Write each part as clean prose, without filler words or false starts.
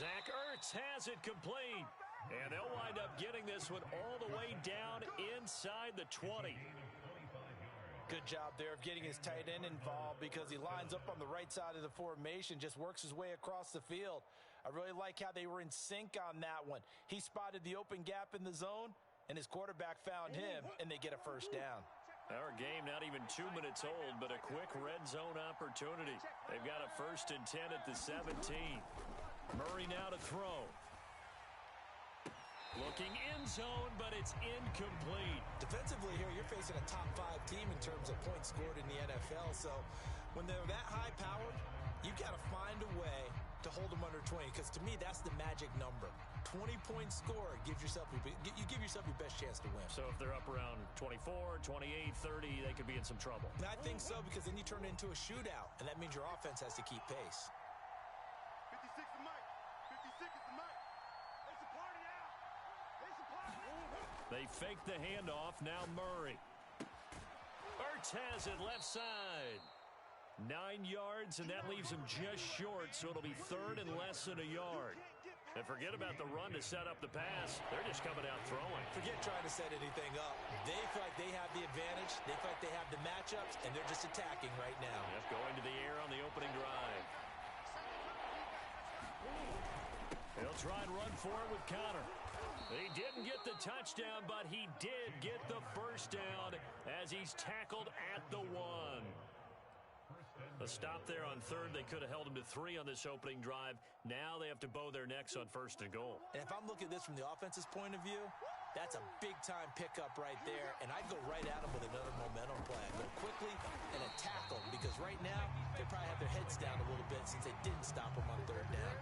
Zach Ertz has it complete. And they'll wind up getting this one all the way down inside the 20. Good job there of getting his tight end involved because he lines up on the right side of the formation, just works his way across the field. I really like how they were in sync on that one. He spotted the open gap in the zone, and his quarterback found him, and they get a first down. Our game not even 2 minutes old, but a quick red zone opportunity. They've got a 1st and 10 at the 17. Murray now to throw. Looking end zone, but it's incomplete. Defensively here, you're facing a top 5 team in terms of points scored in the NFL. So when they're that high-powered, you got to find a way to hold them under 20. Because to me, that's the magic number. 20-point score, you give yourself your best chance to win. So if they're up around 24, 28, 30, they could be in some trouble. I think so, because then you turn it into a shootout, and that means your offense has to keep pace. 56 is Mike. 56 is the Mike. It's a party now. They fake the handoff. Now Murray. Ertz has it left side. 9 yards, and that leaves him just short, so it'll be 3rd and less than a yard. And forget about the run to set up the pass. They're just coming out throwing. Forget trying to set anything up. They feel like they have the advantage. They feel like they have the matchups, and they're just attacking right now. Yep, going to the air on the opening drive. He'll try and run for it with Connor. He didn't get the touchdown, but he did get the first down as he's tackled at the 1. A stop there on 3rd. They could have held him to 3 on this opening drive. Now they have to bow their necks on 1st and goal. And if I'm looking at this from the offense's point of view, that's a big-time pickup right there, and I'd go right at him with another momentum play. I'd go quickly and attack them, because right now they probably have their heads down a little bit since they didn't stop them on 3rd down.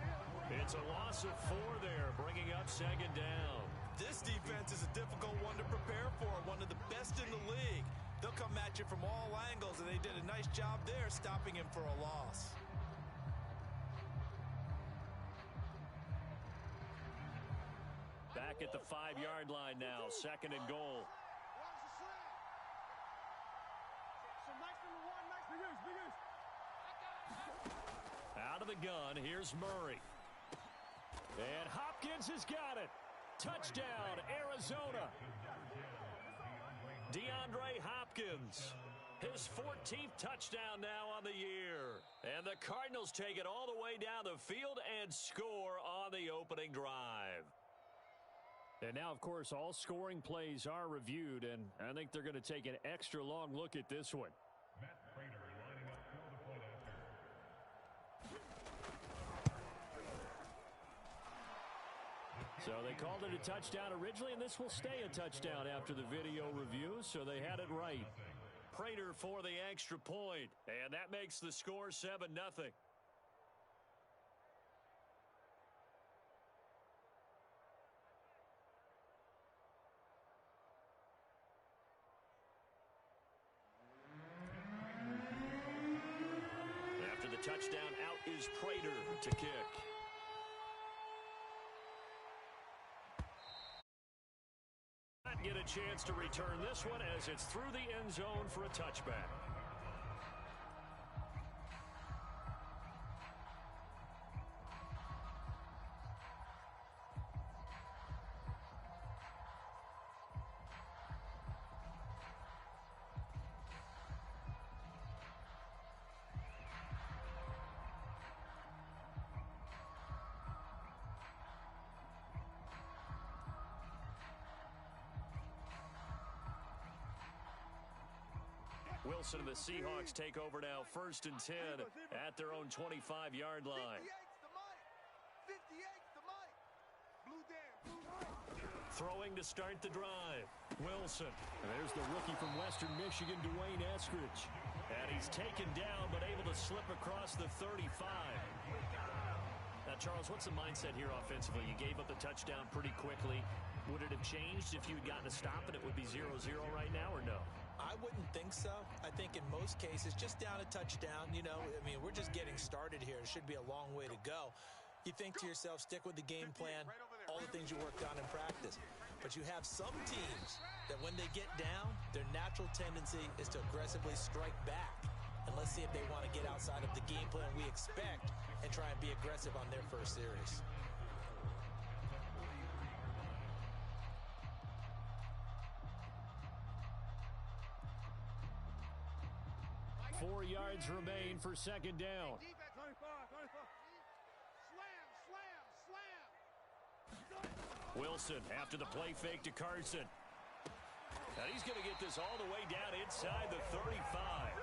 It's a loss of 4 there, bringing up 2nd down. This defense is a difficult one to prepare for, one of the best in the league. They'll come at you from all angles, and they did a nice job there stopping him for a loss. Back at the 5-yard line now, 2nd and goal. Out of the gun, here's Murray. And Hopkins has got it. Touchdown, Arizona. DeAndre Hopkins, his 14th touchdown now on the year. And the Cardinals take it all the way down the field and score on the opening drive. And now, of course, all scoring plays are reviewed, and I think they're going to take an extra long look at this one. Matt Prater lining up for the point after. So they called it a touchdown originally, and this will stay a touchdown after the video review, so they had it right. Prater for the extra point, and that makes the score 7-0. After the touchdown, out is Prater to kick. Not get a chance to return this one as it's through the end zone for a touchback. Wilson and the Seahawks take over now, 1st and 10 at their own 25-yard line. 58's the mic. Blue Dan. Throwing to start the drive. Wilson. And there's the rookie from Western Michigan, Dwayne Eskridge. And he's taken down but able to slip across the 35. Now, Charles, what's the mindset here offensively? You gave up the touchdown pretty quickly. Would it have changed if you had gotten a stop and it would be 0-0 right now, or no? I wouldn't think so. I think in most cases, just down a touchdown, you know, I mean, we're just getting started here. It should be a long way to go. You think to yourself, stick with the game plan, all the things you worked on in practice. But you have some teams that when they get down, their natural tendency is to aggressively strike back. And let's see if they want to get outside of the game plan we expect and try and be aggressive on their first series. yards remain for second down. Defense. 25. Slam. Wilson after the play fake to Carson. And he's going to get this all the way down inside the 35.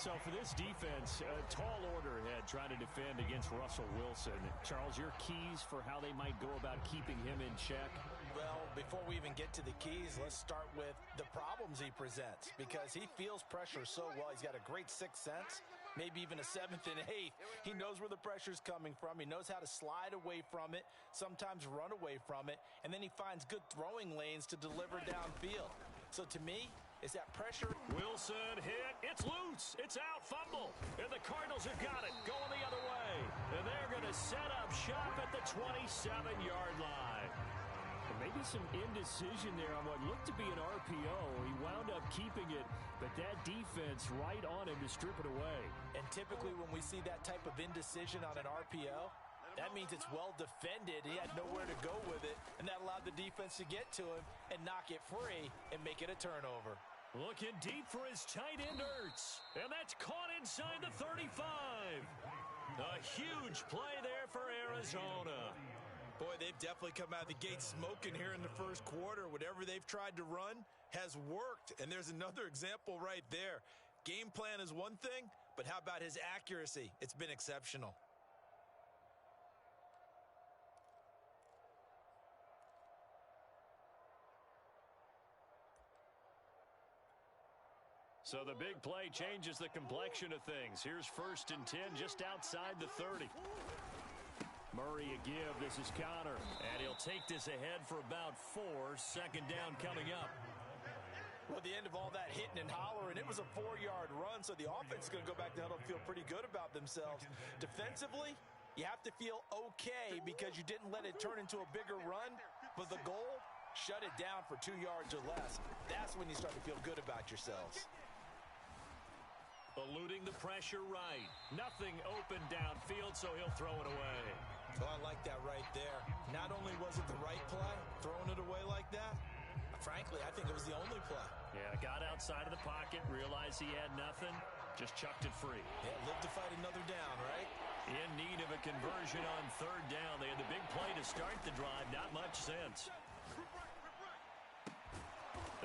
So for this defense, a tall order ahead trying to defend against Russell Wilson. Charles, your keys for how they might go about keeping him in check? Well, before we even get to the keys, let's start with the problems he presents, because he feels pressure so well. He's got a great sixth sense, maybe even a seventh and eighth. He knows where the pressure's coming from. He knows how to slide away from it, sometimes run away from it, and then he finds good throwing lanes to deliver downfield. So to me, is that pressure? Wilson hit. It's loose. It's out. Fumble. And the Cardinals have got it. Going the other way. And they're going to set up shop at the 27-yard line. And maybe some indecision there on what looked to be an RPO. He wound up keeping it, but that defense right on him to strip it away. And typically when we see that type of indecision on an RPO, that means it's well defended. He had nowhere to go with it, and that allowed the defense to get to him and knock it free and make it a turnover. Looking deep for his tight end, Ertz. And that's caught inside the 35. A huge play there for Arizona. Boy, they've definitely come out of the gate smoking here in the first quarter. Whatever they've tried to run has worked, and there's another example right there. Game plan is one thing, but how about his accuracy? It's been exceptional. So the big play changes the complexion of things. Here's 1st and 10 just outside the 30. Murray a give. This is Connor. And he'll take this ahead for about 4. Second down coming up. Well, at the end of all that hitting and hollering, it was a 4-yard run, so the offense is going to go back to huddle and feel pretty good about themselves. Defensively, you have to feel okay because you didn't let it turn into a bigger run, but the goal, shut it down for 2 yards or less. That's when you start to feel good about yourselves. Eluding the pressure right. Nothing open downfield, so he'll throw it away. Oh, I like that right there. Not only was it the right play, throwing it away like that, frankly, I think it was the only play. Yeah, got outside of the pocket, realized he had nothing, just chucked it free. Yeah, live to fight another down, right? In need of a conversion on 3rd down. They had the big play to start the drive, not much sense.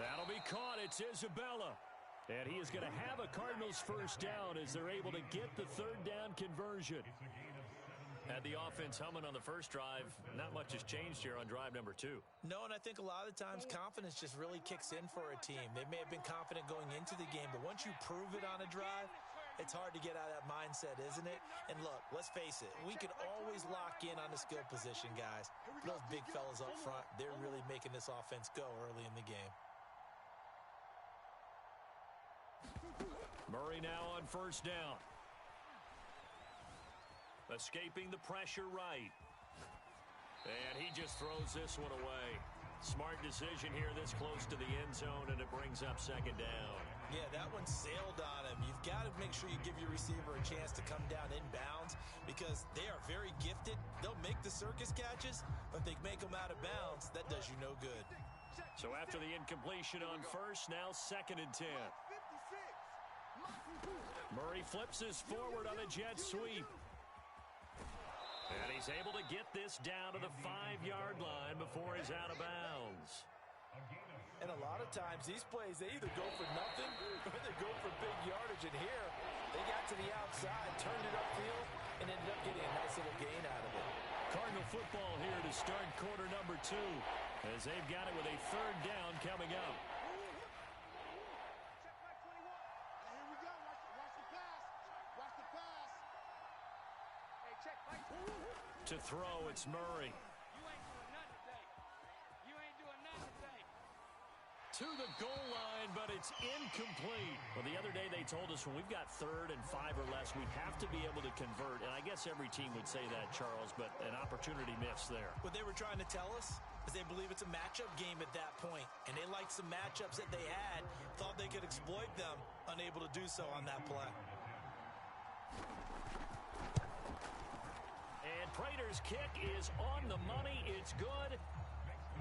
That'll be caught. It's Isabella. And he is going to have a Cardinals first down as they're able to get the 3rd down conversion. Had the offense humming on the first drive. Not much has changed here on drive number 2. No, and I think a lot of the times confidence just really kicks in for a team. They may have been confident going into the game, but once you prove it on a drive, it's hard to get out of that mindset, isn't it? And look, let's face it, we can always lock in on the skill position, guys. Those big fellas up front, they're really making this offense go early in the game. Murray now on 1st down. Escaping the pressure right. And he just throws this one away. Smart decision here this close to the end zone, and it brings up 2nd down. Yeah, that one sailed on him. You've got to make sure you give your receiver a chance to come down inbounds because they are very gifted. They'll make the circus catches, but if they make them out of bounds, that does you no good. So after the incompletion on 1st, now 2nd and 10. Murray flips this forward on a jet sweep. And he's able to get this down to the 5-yard line before he's out of bounds. And a lot of times, these plays, they either go for nothing or they go for big yardage. And here, they got to the outside, turned it upfield, and ended up getting a nice little gain out of it. Cardinal football here to start quarter number 2 as they've got it with a 3rd down coming up. To throw, it's Murray. To the goal line, but it's incomplete. Well, the other day they told us when we've got 3rd and 5 or less, we have to be able to convert. And I guess every team would say that, Charles, but an opportunity missed there. What they were trying to tell us is they believe it's a matchup game at that point. And they liked some matchups that they had, thought they could exploit them, unable to do so on that play. And Prater's kick is on the money. It's good.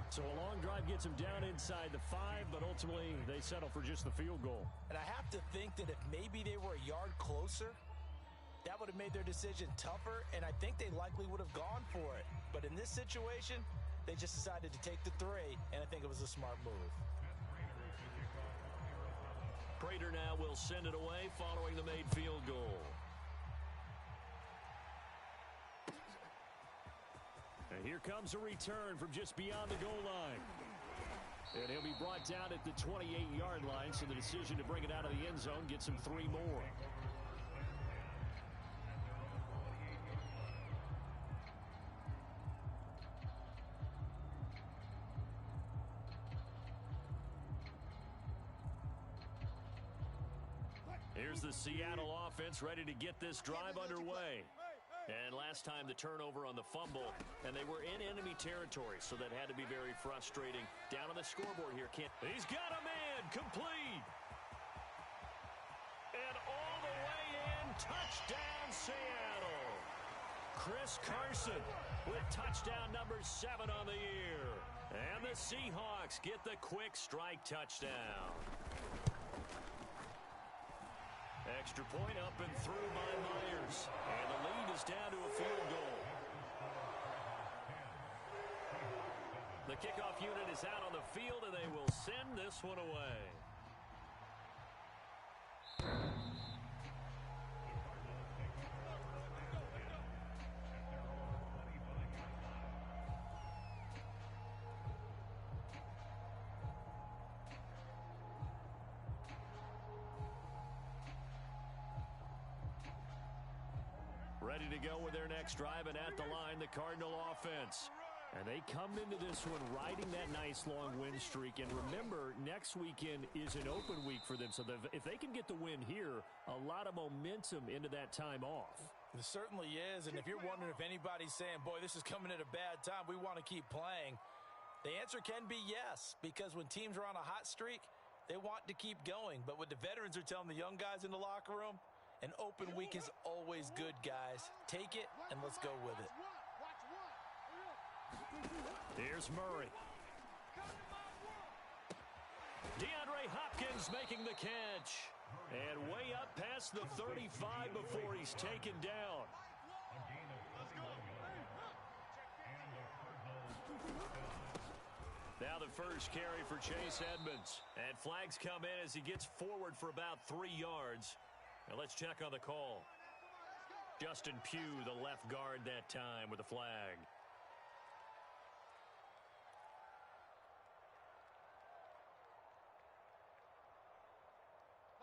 So a long drive gets them down inside the 5, but ultimately they settle for just the field goal. And I have to think that if maybe they were a yard closer, that would have made their decision tougher, and I think they likely would have gone for it. But in this situation, they just decided to take the 3, and I think it was a smart move. Prater now will send it away following the made field goal. And here comes a return from just beyond the goal line. And he'll be brought down at the 28-yard line, so the decision to bring it out of the end zone gets him 3 more. Here's the Seattle offense ready to get this drive underway. And last time the turnover on the fumble, and they were in enemy territory, so that had to be very frustrating. Down on the scoreboard here, he's got a man, complete. And all the way in, touchdown Seattle. Chris Carson with touchdown number 7 on the year. And the Seahawks get the quick strike touchdown. Extra point up and through by Myers. And the lead is down to a field goal. The kickoff unit is out on the field, and they will send this one away. Ready to go with their next drive, and at the line, the Cardinal offense. And they come into this one riding that nice long win streak. And remember, next weekend is an open week for them. So if they can get the win here, a lot of momentum into that time off. It certainly is. And if you're wondering if anybody's saying, boy, this is coming at a bad time, we want to keep playing, the answer can be yes. Because when teams are on a hot streak, they want to keep going. But what the veterans are telling the young guys in the locker room, an open week is always good, guys. Take it, and let's go with it. Here's Murray. DeAndre Hopkins making the catch. And way up past the 35 before he's taken down. Now the first carry for Chase Edmonds. And flags come in as he gets forward for about 3 yards. Now let's check on the call. Justin Pugh, the left guard that time with a flag.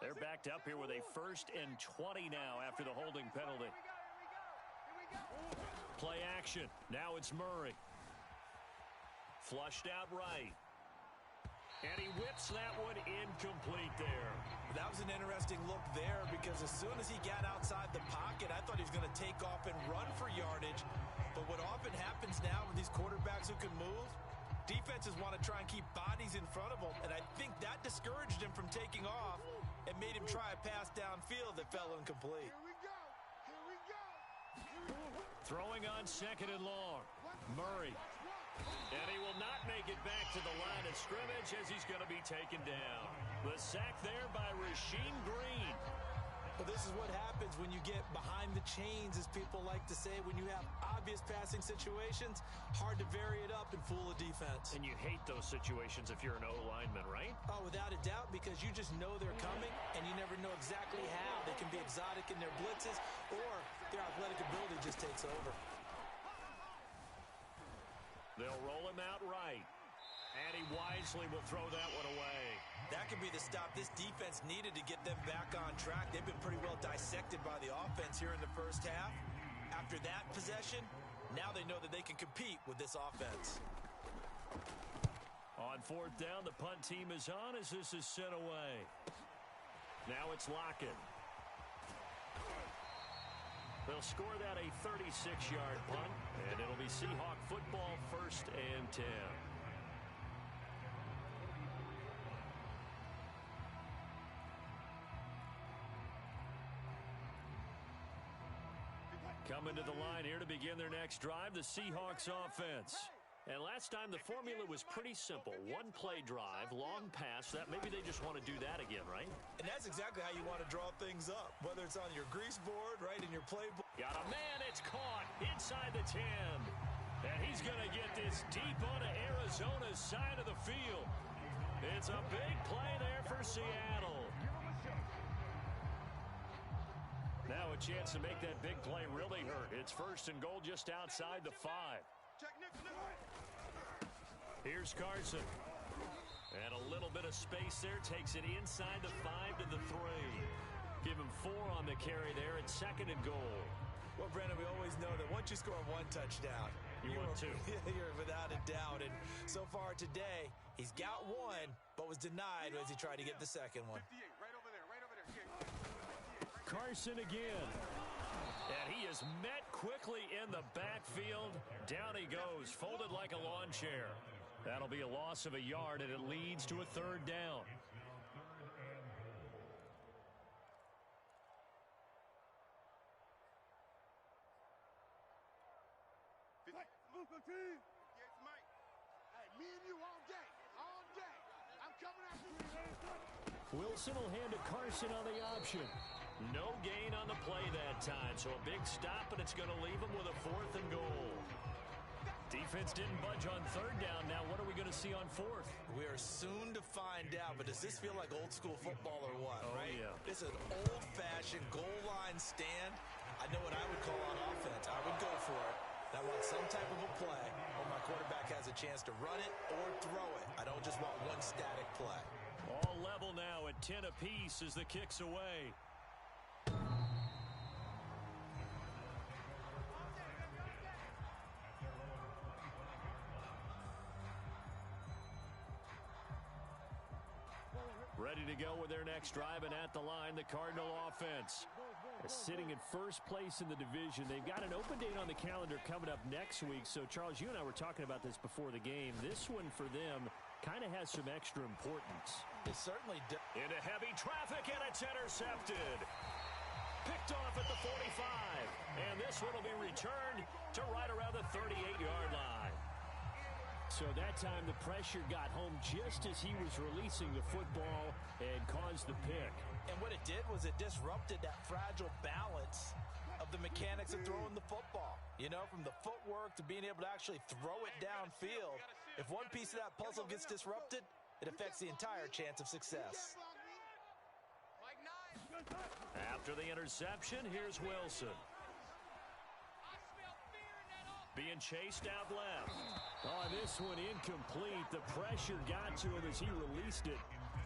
They're backed up here with a 1st and 20 now after the holding penalty. Play action. Now it's Murray. Flushed out right. And he whips that one incomplete there. That was an interesting look there because as soon as he got outside the pocket, I thought he was going to take off and run for yardage. But what often happens now with these quarterbacks who can move, defenses want to try and keep bodies in front of them. And I think that discouraged him from taking off and made him try a pass downfield that fell incomplete. Here we go. Here we go. Throwing on 2nd and long. Murray. And he will not make it back to the line of scrimmage as he's going to be taken down. The sack there by Rasheem Green. Well, this is what happens when you get behind the chains, as people like to say. When you have obvious passing situations, hard to vary it up and fool a defense. And you hate those situations if you're an O-lineman, right? Oh, without a doubt, because you just know they're coming, and you never know exactly how. They can be exotic in their blitzes, or their athletic ability just takes over. They'll roll him out right. And he wisely will throw that one away. That could be the stop this defense needed to get them back on track. They've been pretty well dissected by the offense here in the first half. After that possession, now they know that they can compete with this offense. On 4th down, the punt team is on as this is sent away. Now it's Lockett. They'll score that a 36-yard punt, and it'll be Seahawk football 1st and 10. Coming to the line here to begin their next drive, the Seahawks offense. And last time, the formula was pretty simple. One play drive, long pass. That maybe they just want to do that again, right? And that's exactly how you want to draw things up, whether it's on your grease board, right, in your playbook. Got a man. It's caught inside the 10. And he's going to get this deep onto Arizona's side of the field. It's a big play there for Seattle. Now a chance to make that big play really hurt. It's first and goal just outside the 5. Here's Carson. And a little bit of space there. Takes it inside the 5 to the 3. Give him 4 on the carry there. It's second and goal. Well, Brandon, we always know that once you score one touchdown, you want two. You're without a doubt. And so far today, he's got one, but was denied as he tried to get the second one. Right over there, right over there. Carson again. And he is met quickly in the backfield. Down he goes, folded like a lawn chair. That'll be a loss of a yard, and it leads to a third down. Me and you all day. I'm coming after you. Wilson will hand to Carson on the option. No gain on the play that time, so a big stop, and it's going to leave him with a 4th and goal. Defense didn't budge on third down. Now what are we going to see on 4th? We are soon to find out, but does this feel like old school football or what, right? Yeah. This is an old-fashioned goal line stand. I know what I would call on offense. I would go for it. I want some type of a play where my quarterback has a chance to run it or throw it. I don't just want one static play. All level now at 10 apiece as the kick's away. Ready to go with their next drive, and at the line, the Cardinal offense. Sitting in first place in the division. They've got an open date on the calendar coming up next week. So, Charles, you and I were talking about this before the game. This one for them kind of has some extra importance. It certainly does. Into heavy traffic, and it's intercepted. Picked off at the 45. And this one will be returned to right around the 38-yard line. So that time the pressure got home just as he was releasing the football and caused the pick. And what it did was it disrupted that fragile balance of the mechanics of throwing the football. You know, from the footwork to being able to actually throw it downfield. If one piece of that puzzle gets disrupted, it affects the entire chance of success. After the interception, here's Wilson. Being chased out left. Oh, this one incomplete. The pressure got to him as he released it.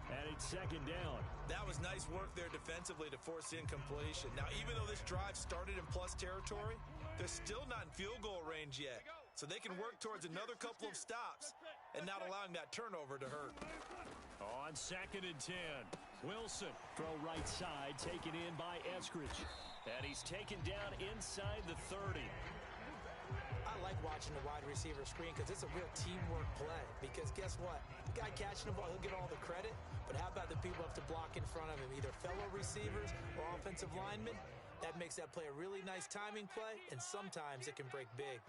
And it's second down. That was nice work there defensively to force the incompletion. Now, even though this drive started in plus territory, they're still not in field goal range yet. So they can work towards another couple of stops and not allowing that turnover to hurt. On second and 10. Wilson, throw right side, taken in by Eskridge. And he's taken down inside the 30. I like watching the wide receiver screen because it's a real teamwork play. Because guess what? The guy catching the ball, he'll get all the credit. But how about the people who have to block in front of him, either fellow receivers or offensive linemen? That makes that play a really nice timing play, and sometimes it can break big.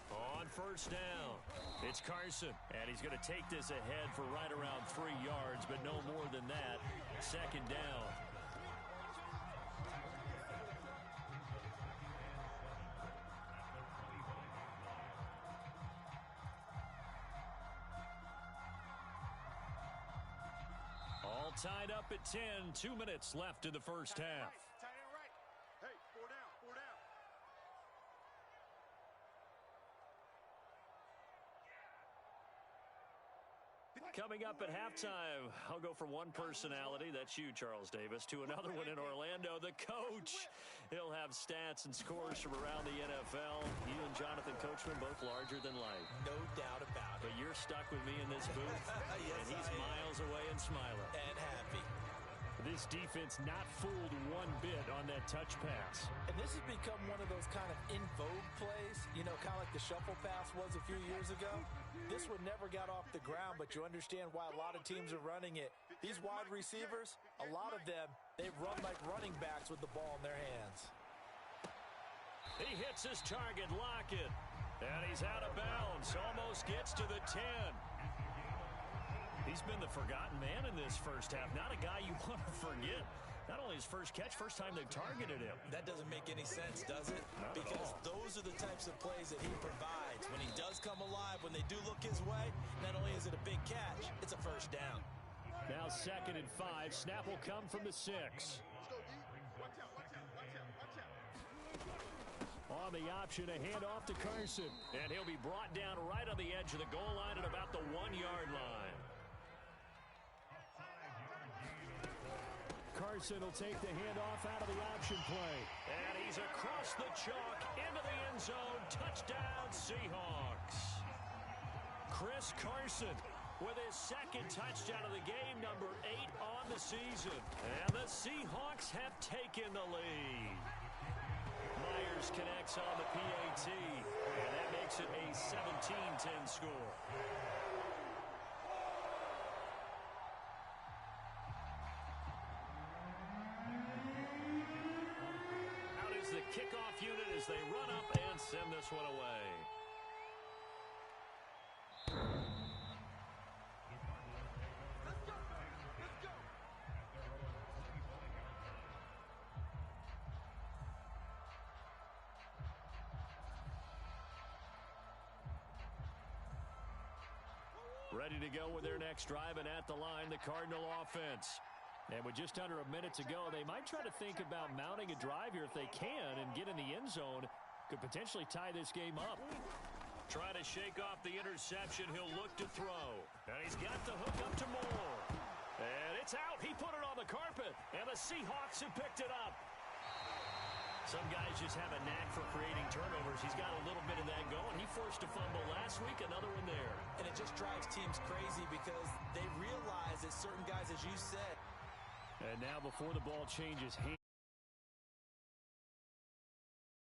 On first down, it's Carson, and he's going to take this ahead for right around 3 yards, but no more than that. Second down. All tied up at 10, 2 minutes left in the first half. Tight end right. Hey, 4 down, 4 down. Coming up at halftime, I'll go from one personality, that's you, Charles Davis, to another one in Orlando, the coach. He'll have stats and scores from around the NFL. You and Jonathan Coachman, both larger than life. No doubt about it. But you're stuck with me in this booth, Yes, and he's miles away and smiling. And happy. This defense not fooled one bit on that touch pass. And this has become one of those kind of in vogue plays, you know, kind of like the shuffle pass was a few years ago. This one never got off the ground, but you understand why a lot of teams are running it. These wide receivers, a lot of them, they run like running backs with the ball in their hands. He hits his target, Lockett. And he's out of bounds. Almost gets to the 10. He's been the forgotten man in this first half. Not a guy you want to forget. Not only his first catch, first time they've targeted him. That doesn't make any sense, does it? Not because those are the types of plays that he provides. When he does come alive, when they do look his way, not only is it a big catch, it's a first down. Now 2nd and 5. Snap will come from the 6. Let's go, D. Watch out, watch out, watch out, watch out. On the option, a handoff to Carson. And he'll be brought down right on the edge of the goal line at about the 1-yard line. Carson will take the handoff out of the option play. And he's across the chalk into the end zone. Touchdown, Seahawks. Chris Carson with his 2nd touchdown of the game, number 8 on the season. And the Seahawks have taken the lead. Myers connects on the PAT. And that makes it a 17-10 score. The kickoff unit as they run up and send this one away. Let's go. Let's go. Ready to go with their next drive, and at the line, the Cardinal offense. And with just under a minute to go, they might try to think about mounting a drive here if they can and get in the end zone. Could potentially tie this game up. Try to shake off the interception. He'll look to throw. And he's got the hook up to Moore. And it's out. He put it on the carpet. And the Seahawks have picked it up. Some guys just have a knack for creating turnovers. He's got a little bit of that going. He forced a fumble last week, another one there. And it just drives teams crazy because they realize that certain guys, as you said, and now before the ball changes hands.